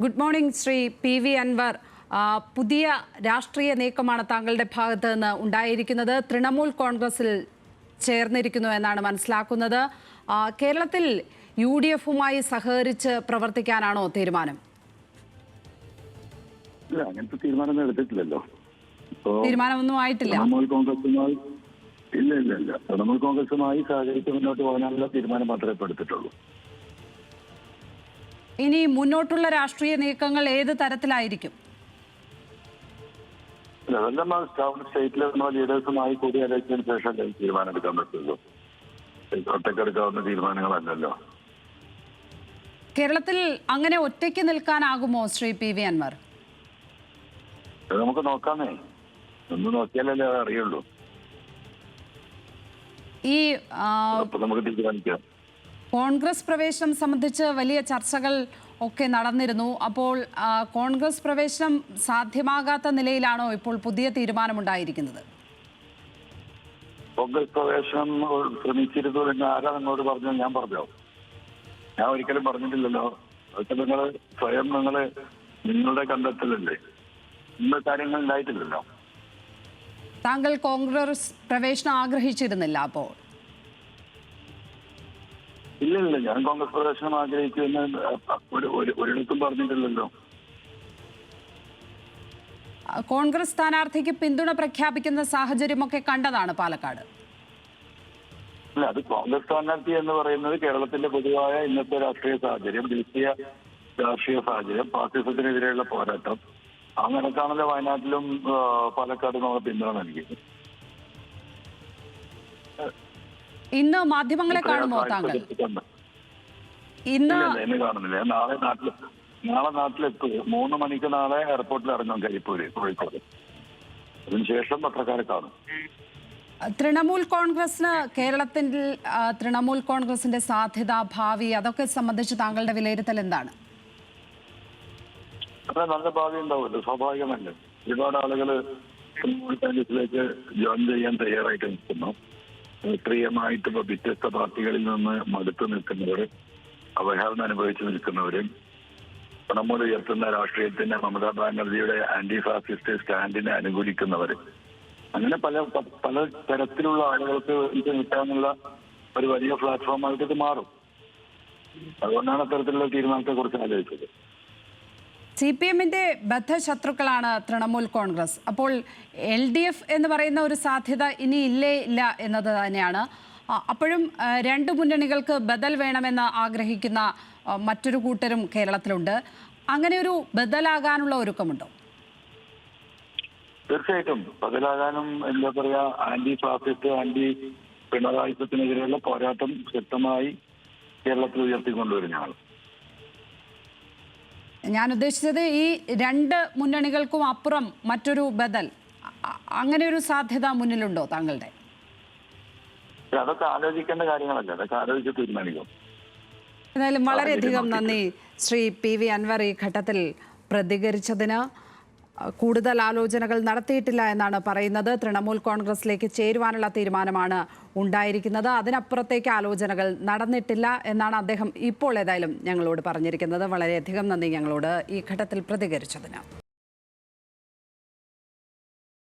Good morning Shri P V. Anvar. പുതിയ രാഷ്ട്രീയ നീക്കമാണ് താങ്കളുടെ ഭാഗത്ത് നിന്ന് ഉണ്ടായിരിക്കുന്നത്. തൃണമൂൽ കോൺഗ്രസിൽ ചേർന്നിരിക്കുന്നു എന്നാണ് മനസ്സിലാക്കുന്നത്. കേരളത്തിൽ UDF-ഉമായി സഹകരിച്ച് പ്രവർത്തിക്കാനാണോ തീരുമാനം? അങ്ങനത്തെ തീരുമാനമൊന്നും എടുത്തിട്ടില്ലല്ലോ. തീരുമാനമൊന്നും ആയിട്ടില്ല. തൃണമൂൽ കോൺഗ്രസുമായി സഹകരിച്ച് മുന്നോട്ട് പോകാനുള്ള തീരുമാനം മാത്രമേ എടുത്തിട്ടുള്ളൂ. ഇനി മുന്നോട്ടുള്ള രാഷ്ട്രീയ നീക്കങ്ങൾ ഏത് തരത്തിലായിരിക്കും? സ്റ്റേറ്റിലെ ലീഡേഴ്സുമായി കൂടിയാലോചിച്ചതിന് ശേഷം തീരുമാനം എടുക്കാൻ പറ്റുള്ളൂ. ഒറ്റക്കെടുക്കാവുന്ന തീരുമാനങ്ങളല്ലല്ലോ. കേരളത്തിൽ അങ്ങനെ ഒറ്റയ്ക്ക് നിൽക്കാനാകുമോ ശ്രീ പി.വി. അൻവർ? നമുക്ക് നോക്കാന്നേ, ഒന്ന് നോക്കിയാലല്ലേ അറിയുള്ളൂ. ഈ നമുക്ക് തീരുമാനിക്കാം. കോൺഗ്രസ് പ്രവേശനം സംബന്ധിച്ച് വലിയ ചർച്ചകൾ ഒക്കെ നടന്നിരുന്നു. അപ്പോൾ കോൺഗ്രസ് പ്രവേശനം സാധ്യമാകാത്ത നിലയിലാണോ ഇപ്പോൾ പുതിയ തീരുമാനമുണ്ടായിരിക്കുന്നത്? കോൺഗ്രസ് പ്രവേശനം ശ്രമിച്ചിരുന്നു എന്ന് ആരാ നിങ്ങളോട് പറഞ്ഞു? ഞാൻ പറഞ്ഞോ? ഞാൻ ഒരിക്കലും പറഞ്ഞിട്ടില്ലല്ലോ. അതൊക്കെ നിങ്ങൾ സ്വയം നിങ്ങളുടെ കണ്ടെത്തലല്ലേ. ഇന്ന കാര്യങ്ങൾ ഉണ്ടായിട്ടില്ലല്ലോ. താങ്കൾ കോൺഗ്രസ് പ്രവേശനം ആഗ്രഹിച്ചിരുന്നില്ല അപ്പോൾ? ഇല്ല, ഞാൻ കോൺഗ്രസ് പ്രവേശനം ആഗ്രഹിക്കുമെന്ന് ഒരിടത്തും പറഞ്ഞിട്ടില്ലല്ലോ. കോൺഗ്രസ് സ്ഥാനാർത്ഥിക്ക് പിന്തുണ പ്രഖ്യാപിക്കുന്ന സാഹചര്യമൊക്കെ കണ്ടതാണ് പാലക്കാട്. അല്ല, അത് കോൺഗ്രസ് സ്ഥാനാർത്ഥി എന്ന് പറയുന്നത് കേരളത്തിന്റെ പൊതുവായ ഇന്നത്തെ രാഷ്ട്രീയ സാഹചര്യം, ദേശീയ രാഷ്ട്രീയ സാഹചര്യം, ഫാസിസത്തിനെതിരെയുള്ള പോരാട്ടം, അങ്ങനെയൊക്കെയാണല്ലോ വയനാട്ടിലും പാലക്കാടും നമ്മൾ പിന്തുണ നൽകിയത്. ഇന്ന് മാധ്യമങ്ങളെ കാണുമോ താങ്കൾ? ഇന്ന് കാണുന്നില്ല. നാളെ നാട്ടിലെത്തും. 3 മണിക്ക് നാളെ എയർപോർട്ടിൽ ഇറങ്ങും കരിപ്പൂര്, കോഴിക്കോട്. അതിനുശേഷം പത്രക്കാരെ കാണും. തൃണമൂൽ കോൺഗ്രസിന് കേരളത്തിൽ തൃണമൂൽ കോൺഗ്രസിന്റെ സാധ്യത, ഭാവി, അതൊക്കെ സംബന്ധിച്ച് താങ്കളുടെ വിലയിരുത്തൽ എന്താണ്? നല്ല ഭാവി ഉണ്ടാവുമല്ലോ, സ്വാഭാവികമല്ലേ. ഒരുപാട് ആളുകൾ തൃണമൂൽ കോൺഗ്രസിലേക്ക് ജോയിൻ ചെയ്യാൻ തയ്യാറായിട്ട് നിൽക്കുന്നു. രാഷ്ട്രീയമായിട്ട് ഇപ്പൊ വ്യത്യസ്ത പാർട്ടികളിൽ നിന്ന് മടുത്തു നിൽക്കുന്നവർ, അവഹേളനം അനുഭവിച്ചു നിൽക്കുന്നവരും, തൃണമൂൽ ഉയർത്തുന്ന രാഷ്ട്രീയത്തിന്റെ മമതാ ബാനർജിയുടെ ആന്റി ഫാസിസ്റ്റ് സ്റ്റാൻഡിനെ അനുകൂലിക്കുന്നവർ, അങ്ങനെ പല തരത്തിലുള്ള ആളുകൾക്ക് ഇത് നിൽക്കാനുള്ള ഒരു വലിയ പ്ലാറ്റ്ഫോമായിട്ട് ഇത് മാറും. അതുകൊണ്ടാണ് അത്തരത്തിലുള്ള തീരുമാനത്തെ കുറിച്ച് ആലോചിച്ചത്. CPM-ന്റെ ബദ്ധശത്രുക്കളാണ് തൃണമൂൽ കോൺഗ്രസ്. അപ്പോൾ LDF എന്ന് പറയുന്ന ഒരു സാധ്യത ഇനി ഇല്ല എന്നത് തന്നെയാണ്. അപ്പോഴും 2 മുന്നണികൾക്ക് ബദൽ വേണമെന്ന് ആഗ്രഹിക്കുന്ന മറ്റൊരു കൂട്ടരും കേരളത്തിലുണ്ട്. അങ്ങനെ ഒരു ബദലാകാനുള്ള ഒരുക്കമുണ്ടോ? തീർച്ചയായിട്ടും ബദലാകാനും, എന്താ പറയാ, ആന്റി ഫാസിസ്റ്റ്, ആന്റി പിണറായിസത്തിനെതിരെയുള്ള പോരാട്ടം ശക്തമായി കേരളത്തിൽ ഉയർത്തിക്കൊണ്ടുവരുന്നതാണ്. ഞാൻ ഉദ്ദേശിച്ചത് ഈ 2 മുന്നണികൾക്കും അപ്പുറം മറ്റൊരു ബദൽ, അങ്ങനെ ഒരു സാധ്യത മുന്നിലുണ്ടോ താങ്കളുടെ? അതൊക്കെ ആലോചിക്കേണ്ട കാര്യങ്ങളല്ല, അതൊക്കെ ആലോചിച്ച് തീരുമാനിക്കും. എന്തായാലും വളരെയധികം നന്ദി ശ്രീ പി.വി. അൻവർ ഈ ഘട്ടത്തിൽ പ്രതികരിച്ചതിന്. കൂടുതൽ ആലോചനകൾ നടത്തിയിട്ടില്ല എന്നാണ് പറയുന്നത്. തൃണമൂൽ കോൺഗ്രസിലേക്ക് ചേരുവാനുള്ള തീരുമാനമാണ് ഉണ്ടായിരിക്കുന്നത്. അതിനപ്പുറത്തേക്ക് ആലോചനകൾ നടന്നിട്ടില്ല എന്നാണ് അദ്ദേഹം ഇപ്പോൾ ഏതായാലും ഞങ്ങളോട് പറഞ്ഞിരിക്കുന്നത്. വളരെയധികം നന്ദി ഞങ്ങളോട് ഈ ഘട്ടത്തിൽ പ്രതികരിച്ചതിന്.